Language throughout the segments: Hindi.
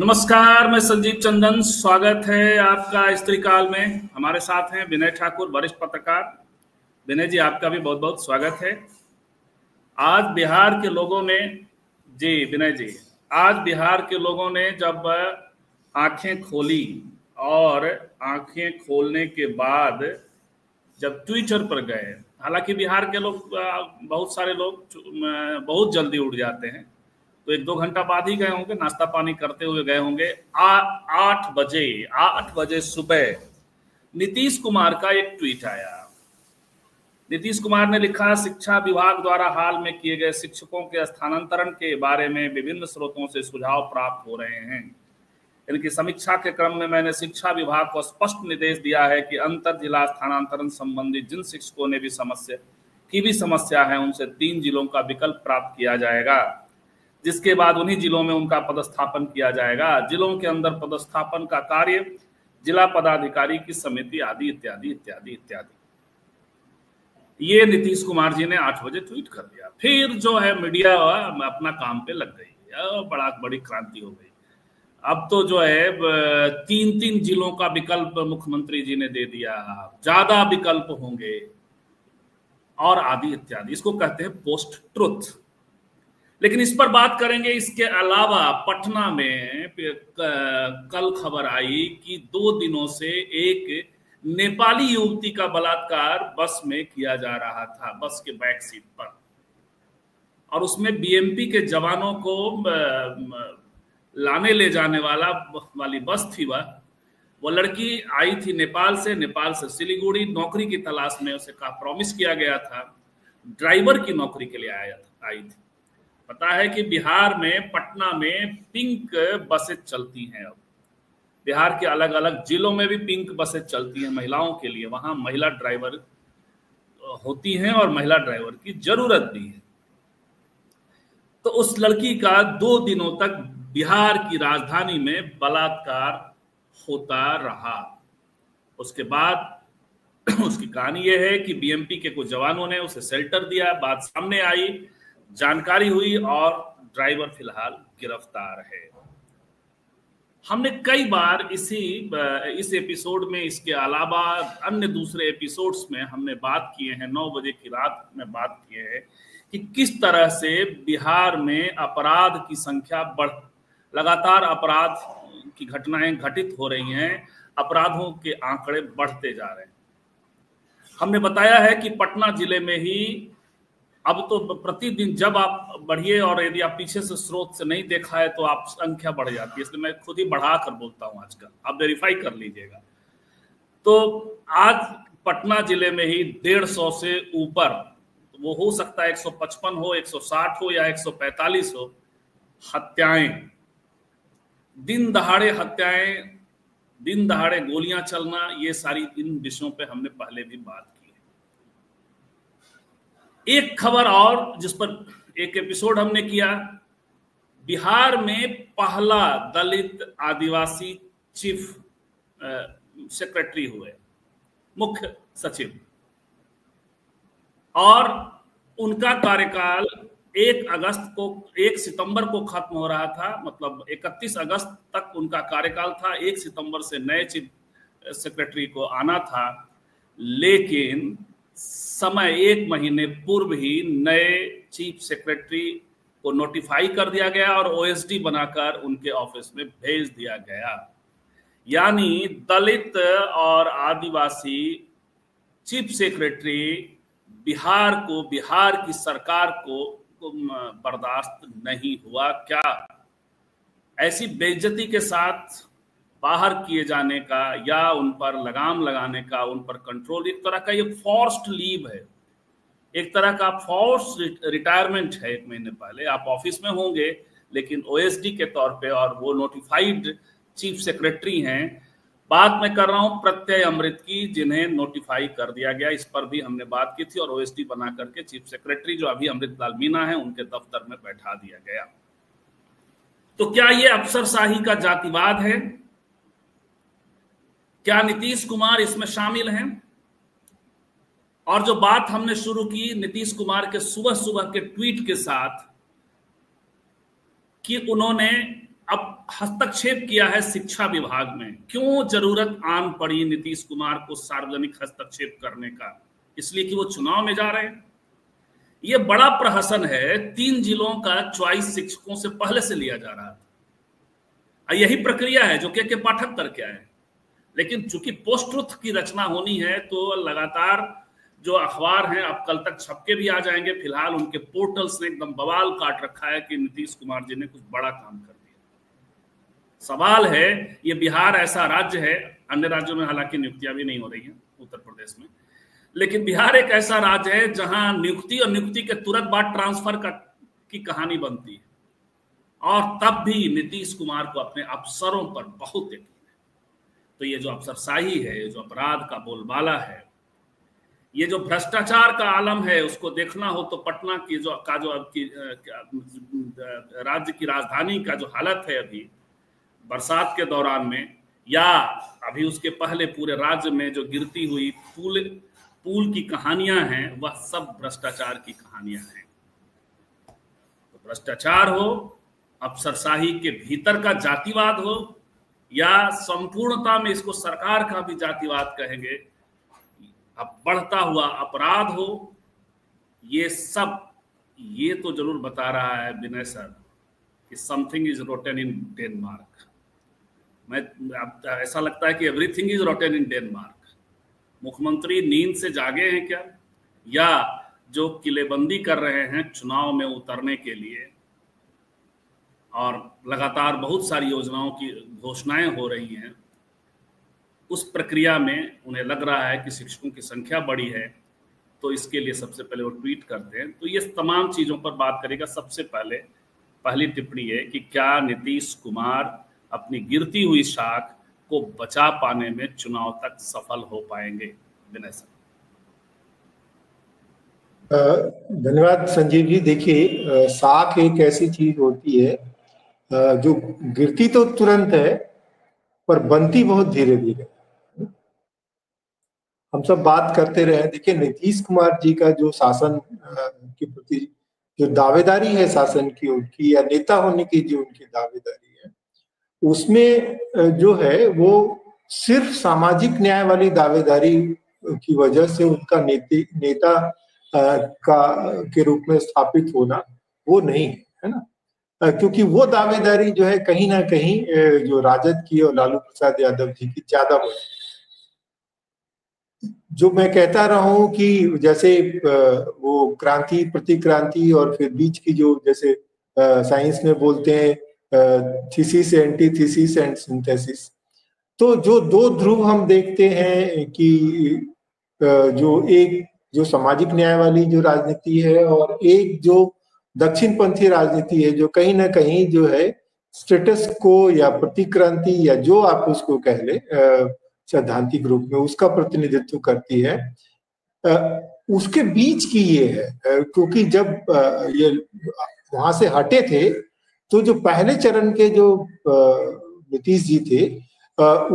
नमस्कार, मैं संजीव चंदन। स्वागत है आपका स्त्री काल में। हमारे साथ हैं विनय ठाकुर, वरिष्ठ पत्रकार। विनय जी, आपका भी बहुत बहुत स्वागत है। आज बिहार के लोगों ने विनय जी, आज बिहार के लोगों ने जब आंखें खोली और आंखें खोलने के बाद जब ट्विटर पर गए, हालांकि बिहार के लोग बहुत सारे लोग बहुत जल्दी उठ जाते हैं, तो 1-2 घंटा बाद ही गए होंगे, नाश्ता पानी करते हुए गए होंगे। 8 बजे सुबह नीतीश कुमार का एक ट्वीट आया। नीतीश कुमार ने लिखा, शिक्षा विभाग द्वारा हाल में किए गए शिक्षकों के स्थानांतरण के बारे में विभिन्न स्रोतों से सुझाव प्राप्त हो रहे हैं। इनकी समीक्षा के क्रम में मैंने शिक्षा विभाग को स्पष्ट निर्देश दिया है कि अंतर जिला स्थानांतरण संबंधी जिन शिक्षकों ने भी समस्या है, उनसे 3 जिलों का विकल्प प्राप्त किया जाएगा, जिसके बाद उन्हीं जिलों में उनका पदस्थापन किया जाएगा। जिलों के अंदर पदस्थापन का कार्य जिला पदाधिकारी की समिति आदि इत्यादि इत्यादि इत्यादि। ये नीतीश कुमार जी ने 8 बजे ट्वीट कर दिया। फिर जो है मीडिया अपना काम पे लग गई, बड़ी क्रांति हो गई। अब तो जो है 3 जिलों का विकल्प मुख्यमंत्री जी ने दे दिया, ज्यादा विकल्प होंगे और आदि इत्यादि। इसको कहते हैं पोस्ट ट्रुथ। लेकिन इस पर बात करेंगे। इसके अलावा पटना में कल खबर आई कि 2 दिनों से एक नेपाली युवती का बलात्कार बस में किया जा रहा था, बस के बैक सीट पर, और उसमें बीएमपी के जवानों को लाने ले जाने वाली बस थी। वो लड़की आई थी नेपाल से सिलीगुड़ी नौकरी की तलाश में। उसे प्रॉमिस किया गया था, ड्राइवर की नौकरी के लिए आई थी। पता है कि बिहार में पटना में पिंक बसें चलती हैं। अब बिहार के अलग अलग जिलों में भी पिंक बसें चलती हैं महिलाओं के लिए। वहां महिला ड्राइवर होती हैं और महिला ड्राइवर की जरूरत भी है। तो उस लड़की का 2 दिनों तक बिहार की राजधानी में बलात्कार होता रहा। उसके बाद उसकी कहानी यह है कि बीएमपी के कुछ जवानों ने उसे शेल्टर दिया, बात सामने आई, जानकारी हुई और ड्राइवर फिलहाल गिरफ्तार है। हमने कई बार इस एपिसोड में, इसके अलावा अन्य दूसरे एपिसोड्स में हमने बात किए हैं, 9 बजे की रात में बात किए हैं कि किस तरह से बिहार में अपराध की संख्या लगातार अपराध की घटनाएं घटित हो रही हैं, अपराधों के आंकड़े बढ़ते जा रहे हैं। हमने बताया है कि पटना जिले में ही अब तो प्रतिदिन जब आप बढ़िए, और यदि आप पीछे से स्रोत से नहीं देखा है तो आप संख्या बढ़ जाती है, इसलिए मैं खुद ही बढ़ा कर बोलता हूं आजकल, आप वेरीफाई कर लीजिएगा। तो आज पटना जिले में ही 150 से ऊपर, वो हो सकता है 155 हो, 160 हो या 145 हो, हत्याएं, दिन दहाड़े गोलियां चलना, ये सारी इन विषयों पे हमने पहले भी बात की। एक खबर और जिस पर एक एपिसोड हमने किया, बिहार में पहला दलित आदिवासी चीफ सेक्रेटरी हुए, मुख्य सचिव, और उनका कार्यकाल 1 सितंबर को खत्म हो रहा था। मतलब 31 अगस्त तक उनका कार्यकाल था, 1 सितंबर से नए चीफ सेक्रेटरी को आना था। लेकिन समय 1 महीने पूर्व ही नए चीफ सेक्रेटरी को नोटिफाई कर दिया गया और ओएसडी बनाकर उनके ऑफिस में भेज दिया गया। यानी दलित और आदिवासी चीफ सेक्रेटरी बिहार की सरकार को बर्दाश्त नहीं हुआ। क्या ऐसी बेइज्जती के साथ बाहर किए जाने का या उन पर लगाम लगाने का, उन पर कंट्रोल, एक तरह का ये फोर्स्ड लीव है, एक तरह का फोर्स्ड रिटायरमेंट है। 1 महीने पहले आप ऑफिस में होंगे लेकिन ओएसडी के तौर पे, और वो नोटिफाइड चीफ सेक्रेटरी हैं। बात मैं कर रहा हूं प्रत्यय अमृत की, जिन्हें नोटिफाई कर दिया गया। इस पर भी हमने बात की थी और ओएसडी बना करके चीफ सेक्रेटरी जो अभी अमृतलाल मीना है उनके दफ्तर में बैठा दिया गया। तो क्या ये अफसरशाही का जातिवाद है? क्या नीतीश कुमार इसमें शामिल हैं? और जो बात हमने शुरू की नीतीश कुमार के सुबह के ट्वीट के साथ कि उन्होंने अब हस्तक्षेप किया है शिक्षा विभाग में। क्यों जरूरत आन पड़ी नीतीश कुमार को सार्वजनिक हस्तक्षेप करने का? इसलिए कि वो चुनाव में जा रहे हैं। ये बड़ा प्रहसन है। 3 जिलों का चॉइस शिक्षकों से पहले से लिया जा रहा था। यही प्रक्रिया है जो के पाठक करके आए। लेकिन चूंकि पोस्ट ट्रुथ की रचना होनी है तो लगातार जो अखबार हैं अब कल तक छपके भी आ जाएंगे। फिलहाल उनके पोर्टल्स ने एकदम बवाल काट रखा है कि नीतीश कुमार जी ने कुछ बड़ा काम कर दिया। सवाल है, ये बिहार ऐसा राज्य है, अन्य राज्यों में हालांकि नियुक्तियां भी नहीं हो रही हैं, उत्तर प्रदेश में, लेकिन बिहार एक ऐसा राज्य है जहां नियुक्ति और नियुक्ति के तुरंत बाद ट्रांसफर की कहानी बनती है। और तब भी नीतीश कुमार को अपने अफसरों पर बहुत यकीन है। तो ये जो अफसरशाही है, ये जो अपराध का बोलबाला है, ये जो भ्रष्टाचार का आलम है, उसको देखना हो तो पटना की जो राज्य की राजधानी का जो हालत है अभी बरसात के दौरान में, या अभी उसके पहले पूरे राज्य में जो गिरती हुई पुल की कहानियां हैं, वह सब भ्रष्टाचार की कहानियां हैं। तो भ्रष्टाचार हो, अफसरशाही के भीतर का जातिवाद हो, या संपूर्णता में इसको सरकार का भी जातिवाद कहेंगे, अब बढ़ता हुआ अपराध हो, ये सब, ये तो जरूर बता रहा है विनय सर कि something is rotten in Denmark. मैं ऐसा लगता है कि everything is rotten in Denmark. मुख्यमंत्री नींद से जागे हैं क्या, या जो किलेबंदी कर रहे हैं चुनाव में उतरने के लिए, और लगातार बहुत सारी योजनाओं की घोषणाएं हो रही हैं, उस प्रक्रिया में उन्हें लग रहा है कि शिक्षकों की संख्या बढ़ी है, तो इसके लिए सबसे पहले वो ट्वीट करते हैं। तो ये तमाम चीज़ों पर बात करेगा। सबसे पहली टिप्पणी है कि क्या नीतीश कुमार अपनी गिरती हुई शाख को बचा पाने में चुनाव तक सफल हो पाएंगे? विनय सर। धन्यवाद संजीव जी। देखिए, शाख एक ऐसी चीज होती है जो गिरती तो तुरंत है पर बनती बहुत धीरे धीरे। हम सब बात करते रहे, देखिए नीतीश कुमार जी का जो शासन के प्रति जो दावेदारी है शासन की उनकी, या नेता होने की जो उनकी दावेदारी है, उसमें जो है वो सिर्फ सामाजिक न्याय वाली दावेदारी की वजह से उनका नेता के रूप में स्थापित होना वो नहीं है ना। क्योंकि वो दावेदारी जो है कहीं ना कहीं जो राजद की और लालू प्रसाद यादव जी की ज्यादा बड़ी। जो मैं कहता रहा हूं कि जैसे वो क्रांति प्रतिक्रांति और फिर बीच की जो, जैसे साइंस में बोलते हैं थीसिस एंटीथीसिस एंड सिंथेसिस, तो जो 2 ध्रुव हम देखते हैं कि जो सामाजिक न्याय वाली जो राजनीति है और एक जो दक्षिणपंथी राजनीति है, जो कहीं ना कहीं जो है स्टेटस को या प्रतिक्रांति या जो आप उसको कह ले सैद्धांतिक रूप में उसका प्रतिनिधित्व करती है, उसके बीच की ये है। क्योंकि जब ये वहां से हटे थे तो जो पहले चरण के जो नीतीश जी थे,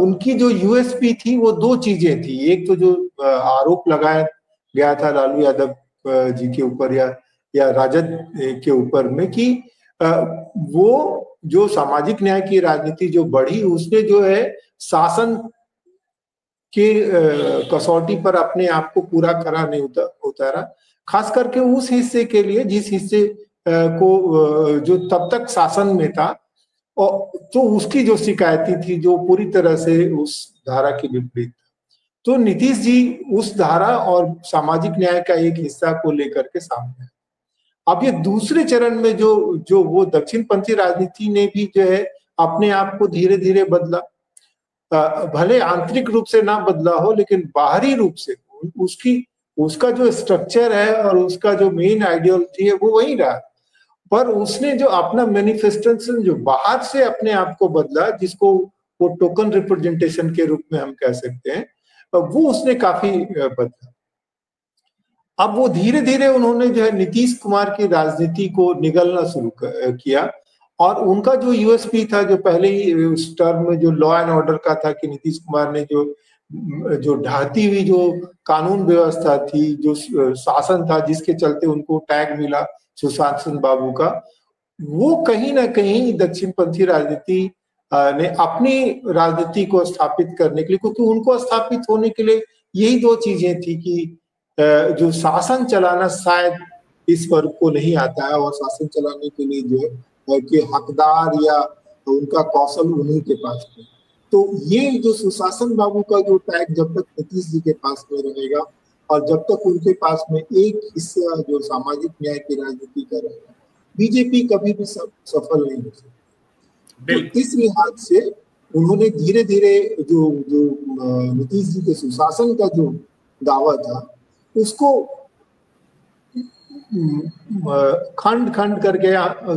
उनकी जो यूएसपी थी वो 2 चीजें थी। एक तो जो आरोप लगाया गया था लालू यादव जी के ऊपर या राजद के ऊपर में कि वो जो सामाजिक न्याय की राजनीति जो बढ़ी, उसने जो है शासन के कसौटी पर अपने आप को पूरा खरा नहीं उतारा, खास करके उस हिस्से के लिए जिस हिस्से को जो तब तक शासन में था, और तो उसकी जो शिकायती थी जो पूरी तरह से उस धारा के विपरीत। तो नीतीश जी उस धारा और सामाजिक न्याय का एक हिस्सा को लेकर के सामने। अब ये दूसरे चरण में जो वो दक्षिणपंथी राजनीति ने भी जो है अपने आप को धीरे धीरे बदला, भले आंतरिक रूप से ना बदला हो लेकिन बाहरी रूप से उसका जो स्ट्रक्चर है और उसका जो मेन आइडियोलॉजी है वो वही रहा, पर उसने जो अपना मैनिफेस्टेशन जो बाहर से अपने आप को बदला, जिसको वो टोकन रिप्रेजेंटेशन के रूप में हम कह सकते हैं, वो उसने काफी बदला। अब वो धीरे धीरे उन्होंने जो है नीतीश कुमार की राजनीति को निगलना शुरू किया, और उनका जो यूएसपी था जो पहले ही उस टर्म में जो लॉ एंड ऑर्डर का था कि नीतीश कुमार ने जो ढहती हुई जो कानून व्यवस्था थी, जो शासन था जिसके चलते उनको टैग मिला सुशासन बाबू का, वो कहीं ना कहीं दक्षिणपंथी राजनीति ने अपनी राजनीति को स्थापित करने के लिए, क्योंकि उनको स्थापित होने के लिए यही दो चीजें थी कि जो शासन चलाना शायद इस वर्ग को नहीं आता है, और शासन चलाने के लिए जो है कि हकदार या उनका कौशल उन्हीं के पास है। तो ये जो सुशासन बाबू का जो टैग जब तक नीतीश जी के पास में रहेगा, और जब तक उनके पास में एक हिस्सा जो सामाजिक न्याय की राजनीति का रहेगा, बीजेपी कभी भी सफल नहीं हो सकती। तो इस लिहाज से उन्होंने धीरे धीरे जो जो नीतीश जी के सुशासन का जो दावा था उसको खंड खंड करके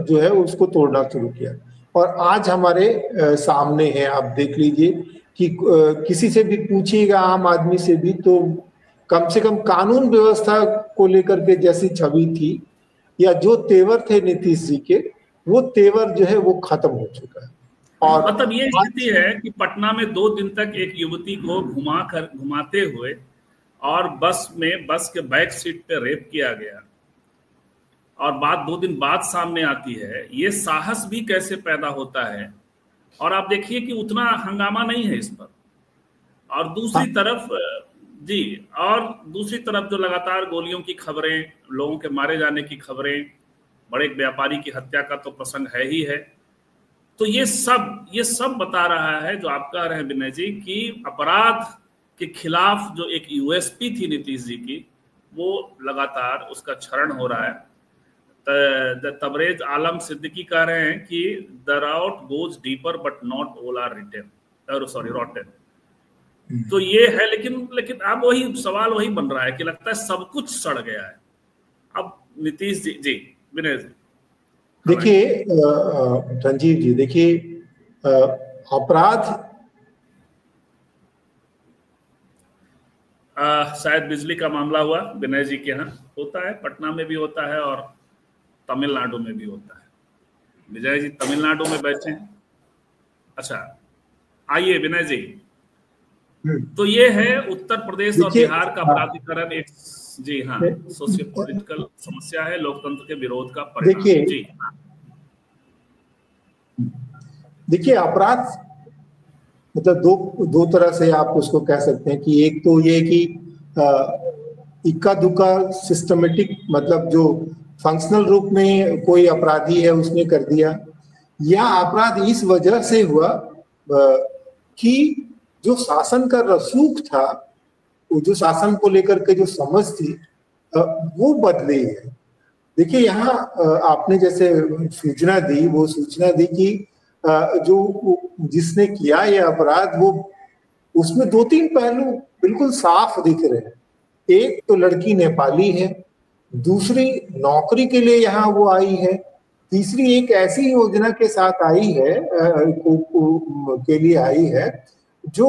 जो है उसको तोड़ना शुरू किया। और आज हमारे सामने है, आप देख लीजिए कि किसी से भी पूछिएगा, आम आदमी से भी, तो कम से कम कानून व्यवस्था को लेकर के जैसी छवि थी या जो तेवर थे नीतीश जी के, वो तेवर जो है वो खत्म हो चुका है। और मतलब ये स्थिति है कि पटना में 2 दिन तक एक युवती को घुमाते हुए और बस के बैक सीट पे रेप किया गया, और बात 2 दिन बाद सामने आती है। ये साहस भी कैसे पैदा होता है, और आप देखिए कि उतना हंगामा नहीं है इस पर। और दूसरी तरफ जो लगातार गोलियों की खबरें, लोगों के मारे जाने की खबरें, बड़े व्यापारी की हत्या का तो प्रसंग है ही है। तो ये सब बता रहा है, जो आप कह रहे हैं विनय जी, कि अपराध के खिलाफ जो एक यूएसपी थी नीतीश जी की, वो लगातार उसका क्षरण हो रहा है। तबरेज आलम सिद्दीकी कह रहे हैं कि the route goes deeper but not all are rotten. तो ये है, लेकिन अब सवाल वही बन रहा है कि लगता है सब कुछ सड़ गया है अब। नीतीश जी विनय जी देखिए, संजीव जी देखिए, अपराध शायद बिजली का मामला हुआ विनय जी के यहाँ। होता है, पटना में भी होता है और तमिलनाडु में भी होता है। विजय जी तमिलनाडु में बैठे हैं। अच्छा, आइए विनय जी। तो ये है उत्तर प्रदेश और बिहार का अपराधीकरण एक, जी हाँ, सोशियो पॉलिटिकल समस्या है, लोकतंत्र के विरोध का परिणाम। देखिए अपराध मतलब दो तरह से आप उसको कह सकते हैं कि एक तो ये कि इक्का दुक्का सिस्टमेटिक, मतलब जो फंक्शनल रूप में कोई अपराधी है उसने कर दिया, या अपराध इस वजह से हुआ कि जो शासन का रसूख था, जो शासन को लेकर के जो समझ थी वो बदली है। देखिए यहाँ आपने जैसे सूचना दी, वो सूचना दी कि जो जिसने किया ये अपराध, वो उसमें 2-3 पहलू बिल्कुल साफ दिख रहे हैं। एक तो लड़की नेपाली है, दूसरी नौकरी के लिए यहाँ वो आई है, तीसरी एक ऐसी योजना के साथ आई है के लिए आई है जो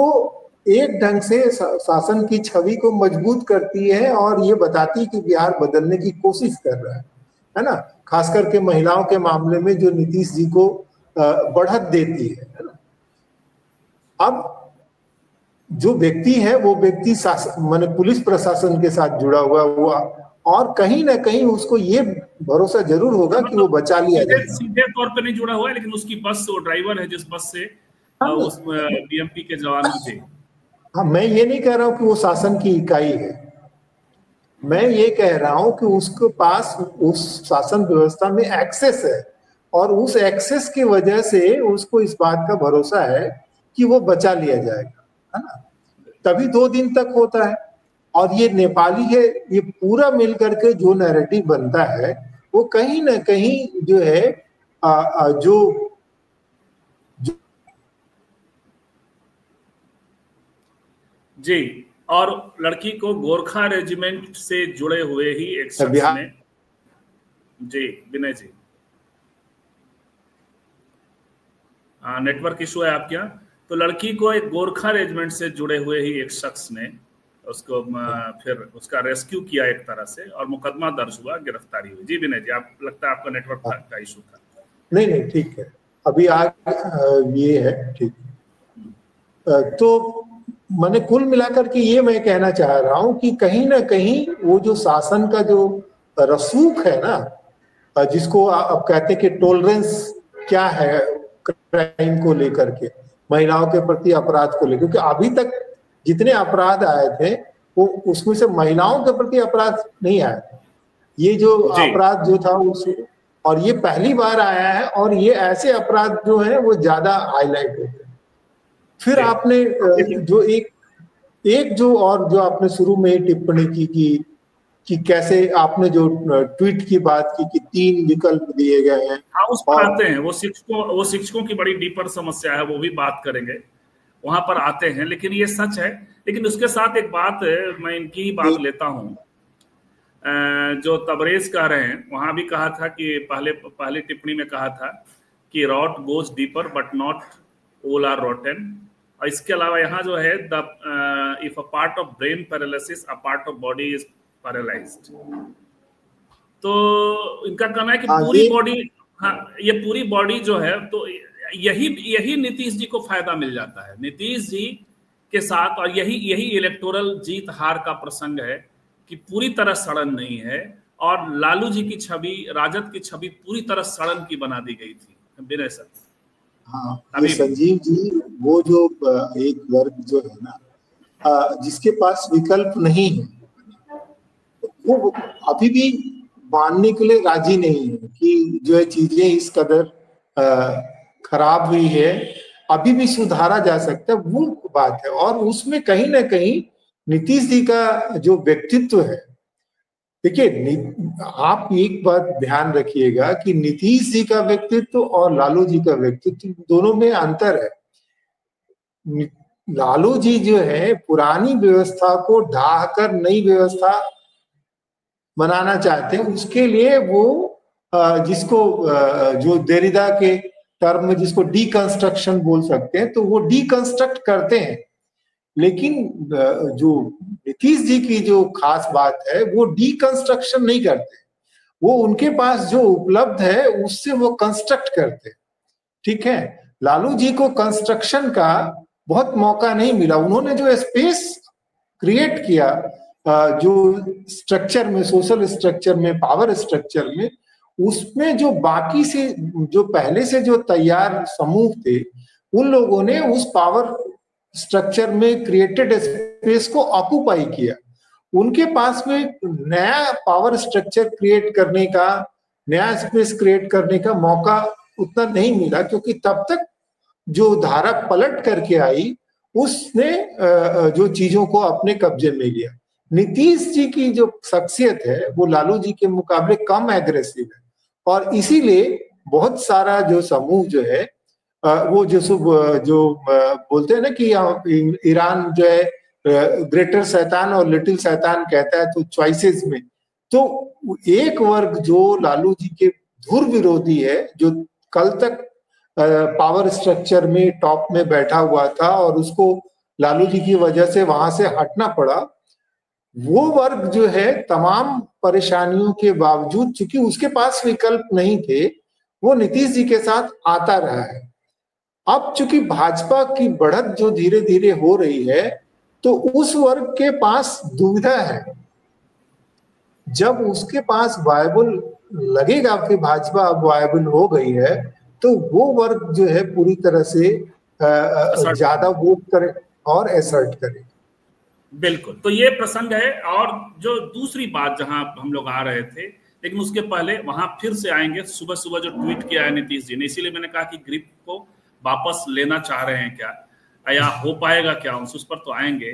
एक ढंग से शासन की छवि को मजबूत करती है और ये बताती है कि बिहार बदलने की कोशिश कर रहा है ना। खास करके महिलाओं के मामले में जो नीतीश जी को बढ़त देती है ना। अब जो व्यक्ति है वो व्यक्ति माने पुलिस प्रशासन के साथ जुड़ा हुआ और कहीं ना कहीं उसको ये भरोसा जरूर होगा कि वो बचा लिया जाएगा। सीधे तौर पे नहीं जुड़ा हुआ है, लेकिन उसकी बस, वो ड्राइवर है जिस बस से उस बीएमपी के जवान थे। हाँ, मैं ये नहीं कह रहा हूँ कि वो शासन की इकाई है, मैं ये कह रहा हूँ कि उसके पास उस शासन व्यवस्था में एक्सेस है, और उस एक्सेस की वजह से उसको इस बात का भरोसा है कि वो बचा लिया जाएगा, है ना। तभी 2 दिन तक होता है। और ये नेपाली है, ये पूरा मिलकर के जो नैरेटिव बनता है वो कहीं ना कहीं जो है जो जी, और लड़की को गोरखा रेजिमेंट से जुड़े हुए ही एक शख्स ने, जी विनय जी, नेटवर्क इशू है आपके यहाँ। तो लड़की को एक गोरखा रेजिमेंट से जुड़े हुए ही एक शख्स ने उसको फिर उसका रेस्क्यू किया एक तरह से, और मुकदमा दर्ज हुआ, गिरफ्तारी हुई। जी विनय जी, आप लगता है आपका नेटवर्क का इशू था। नहीं ठीक है, अभी आज ये है ठीक। तो मैंने कुल मिलाकर के ये मैं कहना चाह रहा हूं कि कहीं ना कहीं वो जो शासन का जो रसूख है ना, जिसको आप कहते हैं कि टॉलरेंस क्या है क्राइम को लेकर के, महिलाओं के प्रति अपराध को लेकर, क्योंकि अभी तक जितने अपराध आए थे वो उसमें से महिलाओं के प्रति अपराध नहीं आए। ये जो अपराध जो था उस, और ये पहली बार आया है, और ये ऐसे अपराध जो है वो ज्यादा हाईलाइट होते हैं। फिर आपने जो एक जो और जो आपने शुरू में टिप्पणी की कि कैसे आपने जो ट्वीट की बात की कि 3 विकल्प दिए गए हैं। हाँ, उस पर आते हैं, वो शिक्षकों की बड़ी डीपर समस्या है, वो भी बात करेंगे, वहां पर आते हैं। लेकिन ये सच है, लेकिन उसके साथ एक बात मैं इनकी ही बात लेता हूँ, जो तबरेज कह रहे हैं, वहां भी कहा था कि पहले टिप्पणी में कहा था कि rot goes deeper but not all are rotten. और इसके अलावा यहाँ जो है if a part of brain paralysis a part of body is paralysed, तो इनका कहना है कि पूरी बॉडी, हाँ, ये पूरी बॉडी जो है, तो यही नीतीश जी को फायदा मिल जाता है, नीतीश जी के साथ। और यही इलेक्टोरल जीत हार का प्रसंग है कि पूरी तरह सड़न नहीं है, और लालू जी की छवि, राजद की छवि पूरी तरह सड़न की बना दी गई थी विनय सर। हाँ, संजीव जी, वो जो एक वर्ग जो है ना, जिसके पास विकल्प नहीं है, वो अभी भी मानने के लिए राजी नहीं है कि जो है चीजें इस कदर खराब हुई है, अभी भी सुधारा जा सकता है, वो बात है। और उसमें कहीं ना कहीं नीतीश जी का जो व्यक्तित्व है, देखिए आप एक बात ध्यान रखिएगा कि नीतीश जी का व्यक्तित्व और लालू जी का व्यक्तित्व दोनों में अंतर है। लालू जी जो है पुरानी व्यवस्था को ढाकर नई व्यवस्था बनाना चाहते हैं, उसके लिए वो जिसको जो देरिदा के टर्म में जिसको डीकंस्ट्रक्शन बोल सकते हैं, तो वो डीकंस्ट्रक्ट करते हैं। लेकिन जो नीतीश जी की जो खास बात है, वो डीकंस्ट्रक्शन नहीं करते, वो उनके पास जो उपलब्ध है उससे वो कंस्ट्रक्ट करते, ठीक है। लालू जी को कंस्ट्रक्शन का बहुत मौका नहीं मिला। उन्होंने जो स्पेस क्रिएट किया जो स्ट्रक्चर में, सोशल स्ट्रक्चर में, पावर स्ट्रक्चर में, उसमें जो बाकी से जो पहले से जो तैयार समूह थे, उन लोगों ने उस पावर स्ट्रक्चर में क्रिएटेड स्पेस को ऑक्युपाई किया। उनके पास में नया पावर स्ट्रक्चर क्रिएट करने का, नया स्पेस क्रिएट करने का मौका उतना नहीं मिला, क्योंकि तब तक जो धारा पलट करके आई उसने जो चीजों को अपने कब्जे में लिया। नीतीश जी की जो शख्सियत है वो लालू जी के मुकाबले कम एग्रेसिव है, और इसीलिए बहुत सारा जो समूह जो है वो जो बोलते हैं ना कि ईरान जो है ग्रेटर शैतान और लिटिल शैतान कहता है, तो चॉइसेस में तो एक वर्ग जो लालू जी के धुर विरोधी है, जो कल तक पावर स्ट्रक्चर में टॉप में बैठा हुआ था और उसको लालू जी की वजह से वहां से हटना पड़ा, वो वर्ग जो है तमाम परेशानियों के बावजूद, चूंकि उसके पास विकल्प नहीं थे, वो नीतीश जी के साथ आता रहा है। अब चूंकि भाजपा की बढ़त जो धीरे धीरे हो रही है, तो उस वर्ग के पास दुविधा है। जब उसके पास वायबल लगेगा कि भाजपा अब वायबल हो गई है, तो वो वर्ग जो है पूरी तरह से ज्यादा वोट करे और एसर्ट करे। बिल्कुल, तो ये प्रसंग है। और जो दूसरी बात जहां हम लोग आ रहे थे, लेकिन उसके पहले वहां फिर से आएंगे। सुबह सुबह जो ट्वीट किया है नीतीश जी ने, इसीलिए मैंने कहा कि ग्रिप को वापस लेना चाह रहे हैं क्या, या हो पाएगा क्या, उस पर तो आएंगे।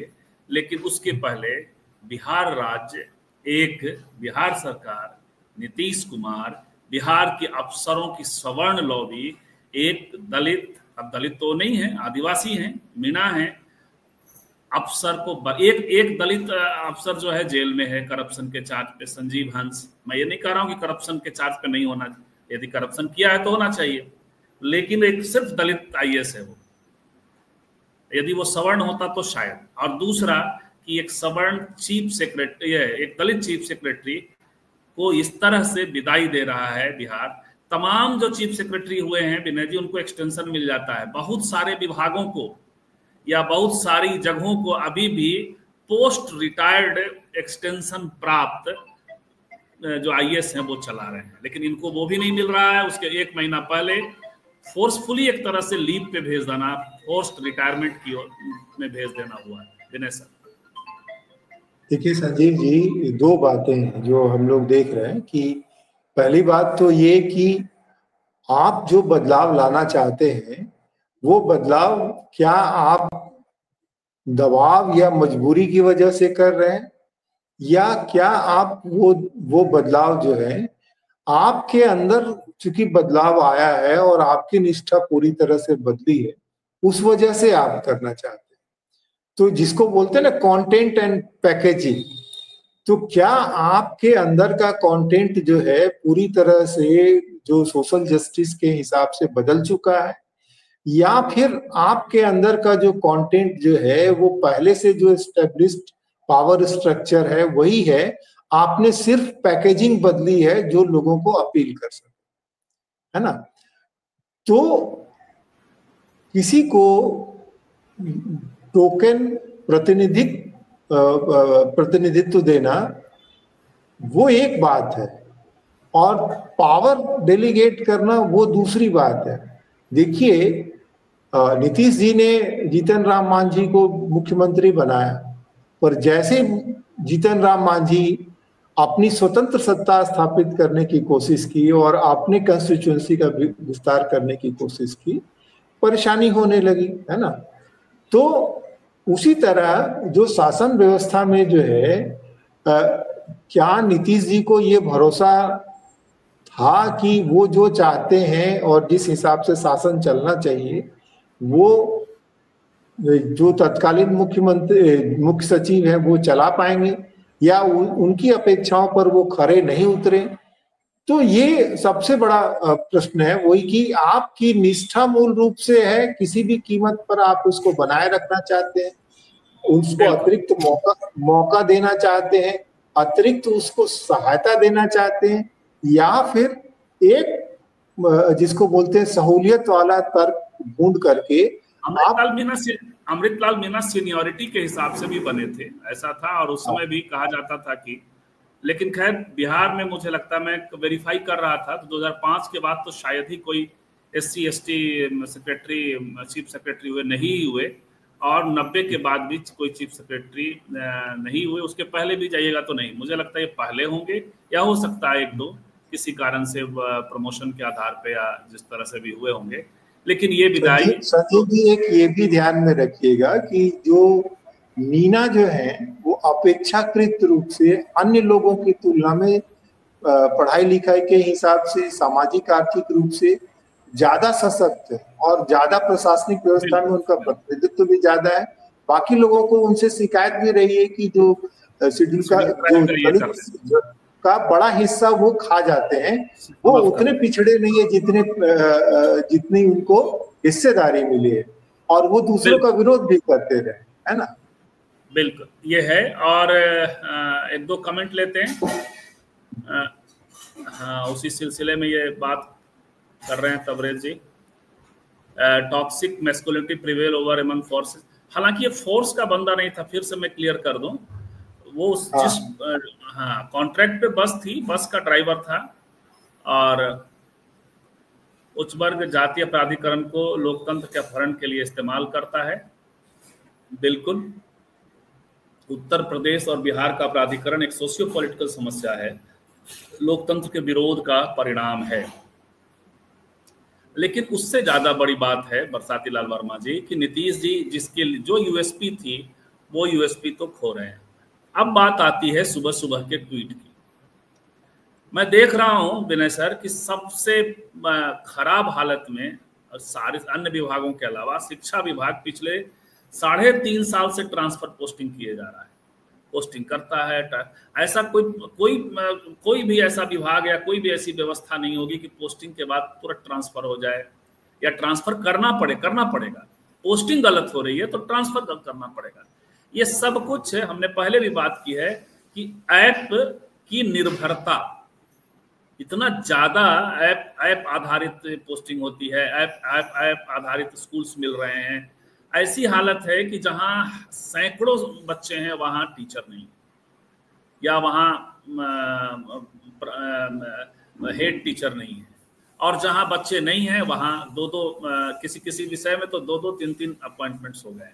लेकिन उसके पहले बिहार राज्य, एक बिहार सरकार, नीतीश कुमार, बिहार के अफसरों की सवर्ण लॉबी, एक दलित, अब दलित तो नहीं है, आदिवासी हैं, मीणा हैं, अफसर को एक दलित अफसर जो है जेल में है करप्शन के चार्ज पे, संजीव हंस। मैं ये नहीं कह रहा हूं कि करप्शन के चार्ज पे नहीं होना, यदि करप्शन किया है तो होना चाहिए, लेकिन एक सिर्फ दलित आईएएस है वो, यदि वो सवर्ण होता तो शायद। और दूसरा कि एक सवर्ण चीफ सेक्रेटरी, एक दलित चीफ सेक्रेटरी को इस तरह से विदाई दे रहा है बिहार। तमाम जो चीफ सेक्रेटरी हुए हैं विनय जी, उनको एक्सटेंशन मिल जाता है। बहुत सारे विभागों को या बहुत सारी जगहों को अभी भी पोस्ट रिटायर्ड एक्सटेंशन प्राप्त जो IAS हैं वो चला रहे हैं, लेकिन इनको वो भी नहीं मिल रहा है। उसके 1 महीना पहले फोर्सफुली एक तरह से लीव पे भेज देना, फोर्स्ड रिटायरमेंट की में भेज देना हुआ है। विनय सर। देखिए संजीव जी, दो बातें हैं जो हम लोग देख रहे हैं कि पहली बात तो ये कि आप जो बदलाव लाना चाहते हैं वो बदलाव क्या आप दबाव या मजबूरी की वजह से कर रहे हैं, या क्या आप वो बदलाव जो है आपके अंदर चूंकि बदलाव आया है और आपकी निष्ठा पूरी तरह से बदली है उस वजह से आप करना चाहते हैं। तो जिसको बोलते हैं ना कंटेंट एंड पैकेजिंग, तो क्या आपके अंदर का कंटेंट जो है पूरी तरह से जो सोशल जस्टिस के हिसाब से बदल चुका है, या फिर आपके अंदर का जो कंटेंट जो है वो पहले से जो एस्टेब्लिश्ड पावर स्ट्रक्चर है वही है, आपने सिर्फ पैकेजिंग बदली है जो लोगों को अपील कर सके, है ना। तो किसी को टोकन प्रतिनिधित्व देना वो एक बात है और पावर डेलीगेट करना वो दूसरी बात है। देखिए, नीतीश जी ने जीतन राम मांझी को मुख्यमंत्री बनाया, पर जैसे जीतन राम मांझी अपनी स्वतंत्र सत्ता स्थापित करने की कोशिश की और अपने कंस्टिट्यूएंसी का विस्तार करने की कोशिश की, परेशानी होने लगी, है ना। तो उसी तरह जो शासन व्यवस्था में जो है, क्या नीतीश जी को ये भरोसा था कि वो जो चाहते हैं और जिस हिसाब से शासन चलना चाहिए वो जो तत्कालीन मुख्य सचिव हैं वो चला पाएंगे, या उनकी अपेक्षाओं पर वो खरे नहीं उतरे? तो ये सबसे बड़ा प्रश्न है, वही कि आपकी निष्ठा मूल रूप से है, किसी भी कीमत पर आप उसको बनाए रखना चाहते हैं, उसको अतिरिक्त मौका देना चाहते हैं, अतिरिक्त उसको सहायता देना चाहते हैं, या फिर एक जिसको बोलते हैं सहूलियत वाला तर्क ढूंढ करके अमृतलाल मीना सीनियरिटी के हिसाब से भी बने थे, ऐसा था। और उस समय भी कहा जाता था कि, लेकिन खैर बिहार में मुझे लगता, मैं वेरीफाई कर रहा था तो 2005 के बाद तो शायद ही कोई SC ST secretary chief secretary हुए, नहीं हुए, और 90 के बाद भी कोई चीफ सेक्रेटरी नहीं हुए। उसके पहले भी जाइएगा तो नहीं, मुझे लगता है ये पहले होंगे, या हो सकता है 1-2 किसी कारण से प्रमोशन के आधार पे या जिस तरह से भी हुए होंगे। लेकिन ये विदाई संजीव जी, एक ये भी ध्यान में रखिएगा कि जो मीना जो है वो अपेक्षाकृत रूप से अन्य लोगों की तुलना में पढ़ाई लिखाई के हिसाब से, सामाजिक आर्थिक रूप से ज्यादा सशक्त है और ज्यादा प्रशासनिक व्यवस्था में उनका प्रतिनिधित्व भी ज्यादा है। बाकी लोगों को उनसे शिकायत भी रही है कि जो शेड्यूल का बड़ा हिस्सा वो खा जाते हैं, वो उतने पिछड़े नहीं है जितनी उनको हिस्सेदारी मिली है, और वो दूसरों का विरोध भी करते रहे, है ना। बिल्कुल ये है। और 1-2 कमेंट लेते हैं। हाँ, उसी सिलसिले में ये बात कर रहे हैं Tabrez ji. Toxic masculinity prevail over among forces, हालांकि ये फोर्स का बंदा नहीं था, फिर से मैं क्लियर कर दूं, वो जिस कॉन्ट्रैक्ट पे बस थी, बस का ड्राइवर था, और उच्च वर्ग जातीय प्राधिकरण को लोकतंत्र के अपहरण के लिए इस्तेमाल करता है। बिल्कुल, उत्तर प्रदेश और बिहार का प्राधिकरण एक सोशियो पॉलिटिकल समस्या है, लोकतंत्र के विरोध का परिणाम है। लेकिन उससे ज्यादा बड़ी बात है बरसाती लाल वर्मा जी कि नीतीश जी जिसके जो यूएसपी थी वो यूएसपी तो खो रहे हैं। अब बात आती है सुबह सुबह के ट्वीट की। मैं देख रहा हूं विनय सर कि सबसे खराब हालत में, सारे अन्य विभागों के अलावा शिक्षा विभाग पिछले 3.5 साल से ट्रांसफर पोस्टिंग किए जा रहा है, पोस्टिंग करता है। ऐसा कोई भी ऐसा विभाग या कोई भी ऐसी व्यवस्था नहीं होगी कि पोस्टिंग के बाद तुरंत ट्रांसफर हो जाए, या ट्रांसफर करना पड़ेगा। पोस्टिंग गलत हो रही है तो ट्रांसफर करना पड़ेगा। ये सब कुछ हमने पहले भी बात की है कि ऐप की निर्भरता, इतना ज्यादा ऐप आधारित पोस्टिंग होती है, ऐप आधारित स्कूल्स मिल रहे हैं। ऐसी हालत है कि जहां सैकड़ों बच्चे हैं वहां टीचर नहीं, या वहां हेड टीचर नहीं है, और जहां बच्चे नहीं हैं वहां दो दो किसी किसी विषय में तो दो दो तीन तीन अपॉइंटमेंट्स हो गए।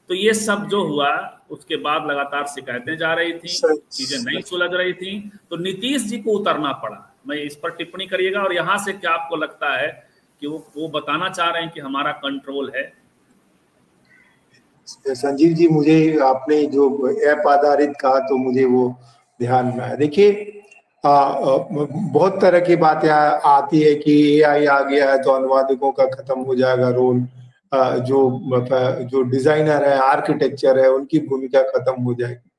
तो ये सब जो हुआ उसके बाद लगातार शिकायतें जा रही थी, चीजें नहीं सुलझ रही थी, तो नीतीश जी को उतरना पड़ा। मैं इस पर टिप्पणी करिएगा, और यहाँ से क्या आपको लगता है कि वो बताना चाह रहे हैं कि हमारा कंट्रोल है? संजीव जी, मुझे आपने जो ऐप आधारित कहा तो मुझे वो ध्यान में आया। देखिए, बहुत तरह की बातें आती है कि एआई आ गया है तो अनुवादकों का खत्म हो जाएगा रोल, जो डिजाइनर है, आर्किटेक्चर है, उनकी भूमिका खत्म हो जाएगी।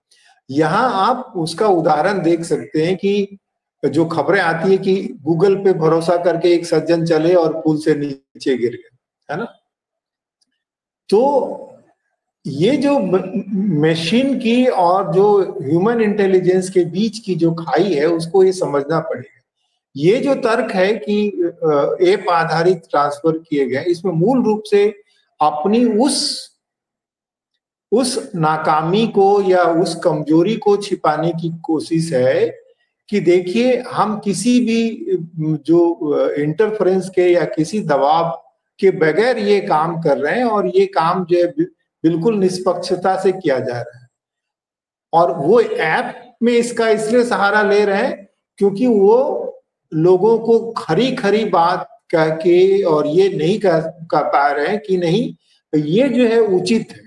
यहाँ आप उसका उदाहरण देख सकते हैं कि जो खबरें आती है कि गूगल पे भरोसा करके एक सज्जन चले और पुल से नीचे गिर गए, है ना। तो ये जो मशीन की और जो ह्यूमन इंटेलिजेंस के बीच की जो खाई है उसको ये समझना पड़ेगा। ये जो तर्क है कि ऐप आधारित ट्रांसफर किए गए, इसमें मूल रूप से अपनी उस नाकामी को या उस कमजोरी को छिपाने की कोशिश है कि देखिए, हम किसी भी जो इंटरफेरेंस के या किसी दबाव के बगैर ये काम कर रहे हैं, और ये काम जो है बिल्कुल निष्पक्षता से किया जा रहा है। और वो ऐप में इसका इसलिए सहारा ले रहे हैं क्योंकि वो लोगों को खरी खरी बात कह के और ये नहीं कर पा रहे हैं कि नहीं ये जो है उचित है,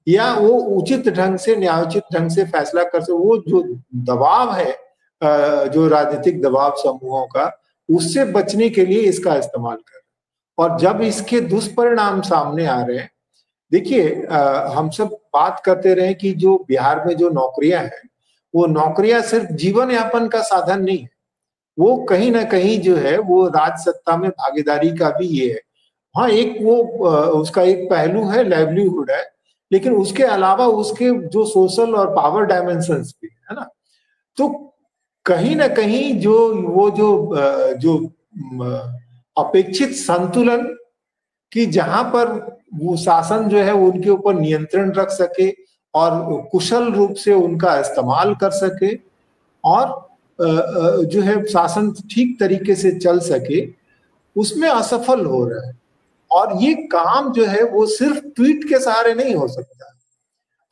या वो उचित ढंग से, न्यायोचित ढंग से फैसला कर सके। वो जो दबाव है, जो राजनीतिक दबाव समूहों का, उससे बचने के लिए इसका इस्तेमाल कर। और जब इसके दुष्परिणाम सामने आ रहे हैं, देखिए, हम सब बात करते रहे कि जो बिहार में जो नौकरियां हैं, वो नौकरियां सिर्फ जीवन यापन का साधन नहीं है, वो कहीं ना कहीं जो है वो राज सत्ता में भागीदारी का भी ये है। हाँ, एक वो उसका एक पहलू है, लाइवलीहुड है, लेकिन उसके अलावा उसके जो सोशल और पावर डायमेंशंस भी है ना। तो कहीं ना कहीं जो अपेक्षित संतुलन कि जहां पर वो शासन जो है उनके ऊपर नियंत्रण रख सके और कुशल रूप से उनका इस्तेमाल कर सके, और जो है शासन ठीक तरीके से चल सके, उसमें असफल हो रहा है। और ये काम जो है वो सिर्फ ट्वीट के सहारे नहीं हो सकता।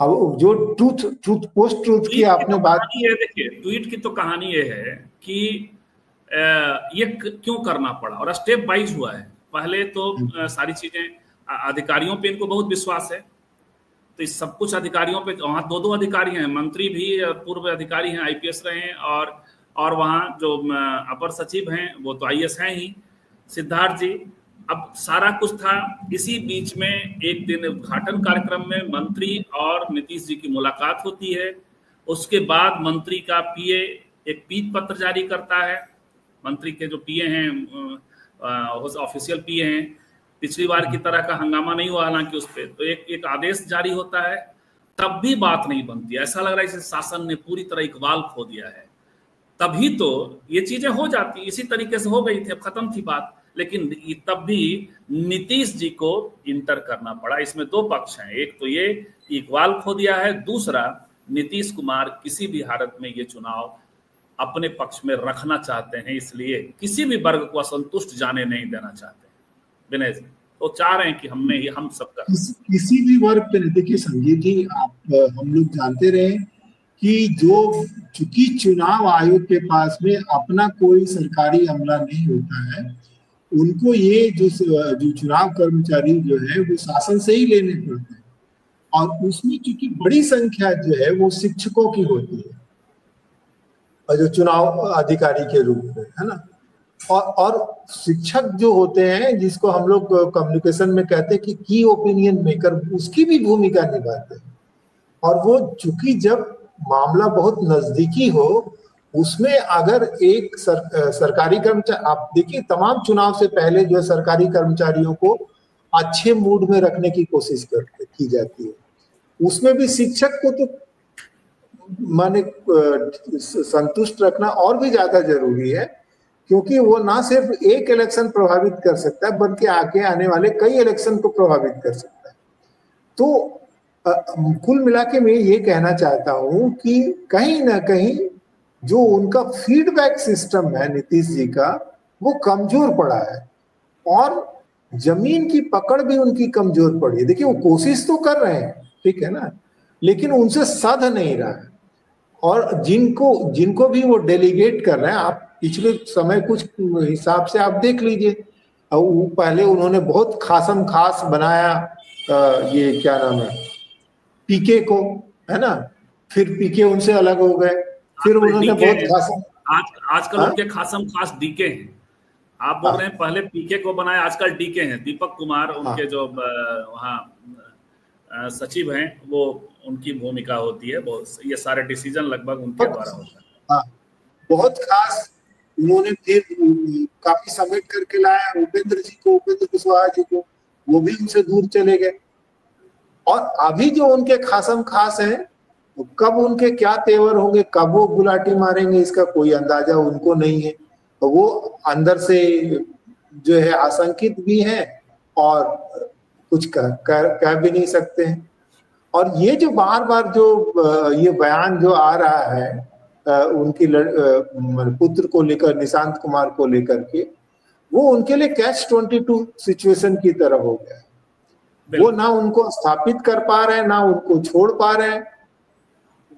अब जो ट्रूथ पोस्ट ट्रूथ की आपने बात की है, देखिए ट्वीट की तो कहानी ये है कि ये क्यों करना पड़ा, और स्टेप वाइज हुआ है। पहले तो सारी चीजें अधिकारियों पे इनको बहुत विश्वास है, तो इस सब कुछ अधिकारियों पे, वहाँ दो दो अधिकारी हैं, मंत्री भी पूर्व अधिकारी हैं, आईपीएस रहे हैं, और वहाँ जो अपर सचिव हैं वो तो आईएएस हैं ही, सिद्धार्थ जी। अब सारा कुछ था। इसी बीच में एक दिन उद्घाटन कार्यक्रम में मंत्री और नीतीश जी की मुलाकात होती है। उसके बाद मंत्री का पीए एक पीत पत्र जारी करता है। मंत्री के जो पीए हैं, ऑफिशियल पीए हैं, पिछली बार की तरह का हंगामा नहीं हुआ हालांकि उस पर, तो एक आदेश जारी होता है। तब भी बात नहीं बनती, ऐसा लग रहा है जैसे शासन ने पूरी तरह इकबाल खो दिया है। तभी तो ये चीजें हो जाती, इसी तरीके से हो गई थी, अब खत्म थी बात। लेकिन तब भी नीतीश जी को इंटर करना पड़ा। इसमें दो पक्ष हैं, एक तो ये इकबाल खो दिया है, दूसरा नीतीश कुमार किसी भी हालत में ये चुनाव अपने पक्ष में रखना चाहते हैं, इसलिए किसी भी वर्ग को असंतुष्ट जाने नहीं देना चाहते। विनय जी तो चाह रहे हैं कि हम सब कर किसी भी वर्ग पे। देखिए संजीव जी, हम लोग जानते रहे कि चूंकि चुनाव आयोग के पास में अपना कोई सरकारी अमला नहीं होता है, उनको ये जो चुनाव कर्मचारी जो है वो शासन से ही लेने पड़ते हैं, और उसमें चूंकि बड़ी संख्या जो है वो शिक्षकों की होती है, और जो चुनाव अधिकारी के रूप में, है ना। और शिक्षक जो होते हैं, जिसको हम लोग कम्युनिकेशन में कहते हैं कि की ओपिनियन मेकर, उसकी भी भूमिका निभाते हैं। और वो चूंकि जब मामला बहुत नजदीकी हो, उसमें अगर एक सरकारी कर्मचारी, आप देखिए तमाम चुनाव से पहले जो है सरकारी कर्मचारियों को अच्छे मूड में रखने की कोशिश की जाती है। उसमें भी शिक्षक को तो माने संतुष्ट रखना और भी ज्यादा जरूरी है, क्योंकि वो ना सिर्फ एक इलेक्शन प्रभावित कर सकता है, बल्कि आगे आने वाले कई इलेक्शन को प्रभावित कर सकता है। तो कुल मिला के मैं ये कहना चाहता हूं कि कहीं ना कहीं जो उनका फीडबैक सिस्टम है नीतीश जी का, वो कमजोर पड़ा है और जमीन की पकड़ भी उनकी कमजोर पड़ी है। देखिए वो कोशिश तो कर रहे हैं, ठीक है ना, लेकिन उनसे सध नहीं रहा है। और जिनको भी वो डेलीगेट कर रहे हैं, आप पिछले समय कुछ हिसाब से आप देख लीजिए, वो पहले उन्होंने बहुत खासम खास बनाया ये क्या नाम है, पीके को, है ना, फिर पीके उनसे अलग हो गए, फिर उन्होंने बहुत खासम आजकल उनके खासम खास डीके हैं। आप बोल रहे हैं पहले पीके को बनाया, आजकल डीके हैं। दीपक कुमार उनके जो वहाँ सचिव हैं, वो उनकी भूमिका होती है, ये सारे डिसीजन लगभग उनके द्वारा होता है। हाँ, बहुत खास उन्होंने फिर काफी समेट करके लाया उपेंद्र जी को, उपेंद्र कुशवाहा जी को, वो भी उनसे दूर चले गए। और अभी जो उनके खासम खास हैं, कब उनके क्या तेवर होंगे, कब वो गुलाटी मारेंगे, इसका कोई अंदाजा उनको नहीं है। तो वो अंदर से जो है आशंकित भी हैं और कुछ कह भी नहीं सकते हैं। और ये जो बार बार जो ये बयान जो आ रहा है उनकी पुत्र को लेकर, निशांत कुमार को लेकर के, वो उनके लिए Catch-22 सिचुएशन की तरह हो गया है। वो ना उनको स्थापित कर पा रहे हैं, ना उनको छोड़ पा रहे हैं।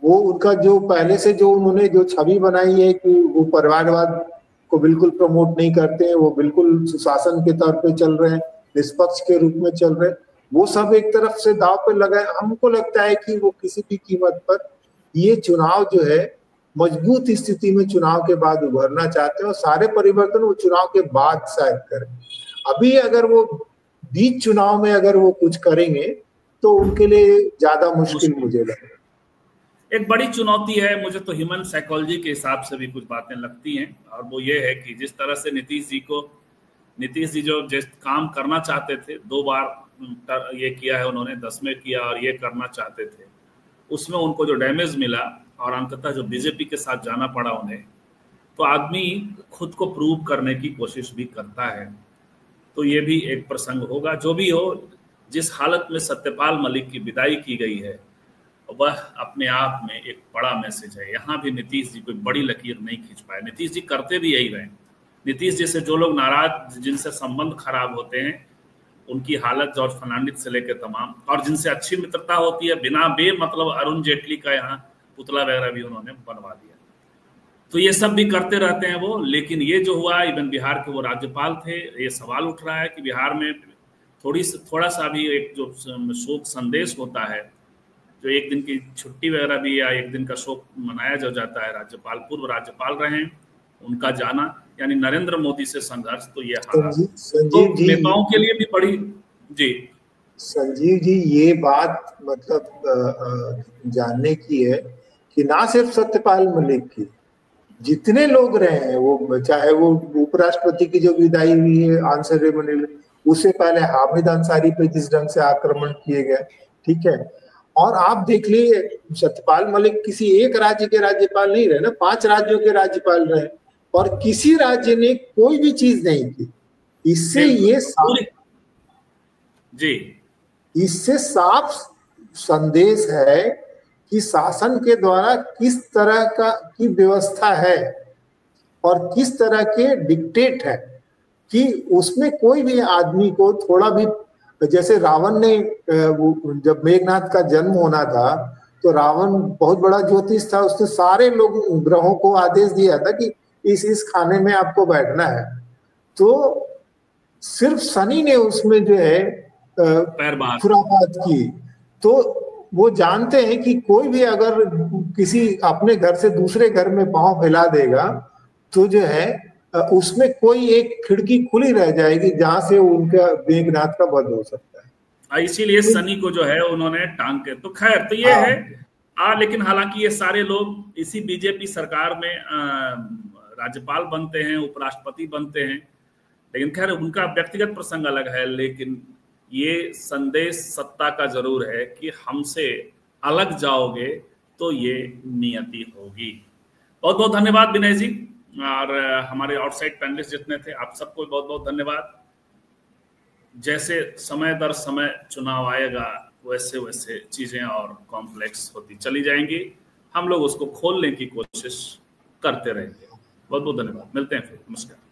वो उनका जो पहले से जो उन्होंने जो छवि बनाई है कि वो परिवारवाद को बिल्कुल प्रमोट नहीं करते हैं, वो बिल्कुल सुशासन के तौर पे चल रहे हैं, निष्पक्ष के रूप में चल रहे हैं, वो सब एक तरफ से दाव पे लगा है। हमको लगता है कि वो किसी भी कीमत पर ये चुनाव जो है मजबूत स्थिति में चुनाव के बाद उभरना चाहते हैं, और सारे परिवर्तन वो चुनाव के बाद शायद करें। अभी अगर वो बीच चुनाव में अगर वो कुछ करेंगे तो उनके लिए ज्यादा मुश्किल मुझे लगता है। एक बड़ी चुनौती है मुझे तो ह्यूमन साइकोलॉजी के हिसाब से भी कुछ बातें लगती हैं, और वो ये है कि जिस तरह से नीतीश जी जो जिस काम करना चाहते थे, 2 बार ये किया है उन्होंने, 10 में किया और ये करना चाहते थे, उसमें उनको जो डैमेज मिला और अंततः जो बीजेपी के साथ जाना पड़ा उन्हें, तो आदमी खुद को प्रूव करने की कोशिश भी करता है। तो ये भी एक प्रसंग होगा। जो भी हो, जिस हालत में सत्यपाल मलिक की विदाई की गई है वह अपने आप में एक बड़ा मैसेज है। यहाँ भी नीतीश जी कोई बड़ी लकीर नहीं खींच पाए। नीतीश जी करते भी यही रहे। नीतीश जी से जो लोग नाराज, जिनसे संबंध खराब होते हैं, उनकी हालत जॉर्ज फर्नांडिस से लेकर तमाम, और जिनसे अच्छी मित्रता होती है, बिना बेमतलब अरुण जेटली का यहाँ पुतला वगैरह भी उन्होंने बनवा दिया। तो ये सब भी करते रहते हैं वो। लेकिन ये जो हुआ, इवन बिहार के वो राज्यपाल थे, ये सवाल उठ रहा है कि बिहार में थोड़ा सा भी एक जो शोक संदेश होता है, जो एक दिन की छुट्टी वगैरह भी या एक दिन का शोक मनाया जाता है, राज्यपाल, पूर्व राज्यपाल रहे हैं, उनका जाना, यानी नरेंद्र मोदी से संघर्ष, तो ये हालात तो नेताओं के लिए भी बड़ी। जी संजीव जी, ये बात मतलब जानने की है कि ना सिर्फ सत्यपाल मलिक की, जितने लोग रहे हैं, वो चाहे वो उपराष्ट्रपति की जो विदाई हुई है आंसर सेरेमनी, उससे पहले हामिद अंसारी पे जिस ढंग से आक्रमण किए गए, ठीक है, और आप देख लीजिए सत्यपाल मलिक किसी एक राज्य के राज्यपाल नहीं रहे ना, 5 राज्यों के राज्यपाल रहे, और किसी राज्य ने कोई भी चीज नहीं की। इससे ये इससे साफ संदेश है कि शासन के द्वारा किस तरह की व्यवस्था है और किस तरह के डिक्टेट है, कि उसमें कोई भी आदमी को थोड़ा भी, जैसे रावण ने जब मेघनाथ का जन्म होना था तो रावण बहुत बड़ा ज्योतिष था, उसने सारे लोग ग्रहों को आदेश दिया था कि इस खाने में आपको बैठना है, तो सिर्फ शनि ने उसमें जो है खुरापात की। तो वो जानते हैं कि कोई भी अगर किसी अपने घर से दूसरे घर में पांव फैला देगा तो जो है उसमें कोई एक खिड़की खुली रह जाएगी जहां से उनका मेघनाथ का वध हो सकता है। इसीलिए शनि को जो है उन्होंने टांग के, तो खैर तो ये है। लेकिन हालांकि ये सारे लोग इसी बीजेपी सरकार में राज्यपाल बनते हैं, उपराष्ट्रपति बनते हैं, लेकिन खैर उनका व्यक्तिगत प्रसंग अलग है। लेकिन ये संदेश सत्ता का जरूर है कि हमसे अलग जाओगे तो ये नियति होगी। बहुत बहुत धन्यवाद विनय जी, और हमारे आउटसाइड पैनलिस्ट जितने थे, आप सबको बहुत बहुत धन्यवाद। जैसे समय दर समय चुनाव आएगा वैसे वैसे चीजें और कॉम्प्लेक्स होती चली जाएंगी, हम लोग उसको खोलने की कोशिश करते रहेंगे। बहुत बहुत धन्यवाद, मिलते हैं फिर, नमस्कार।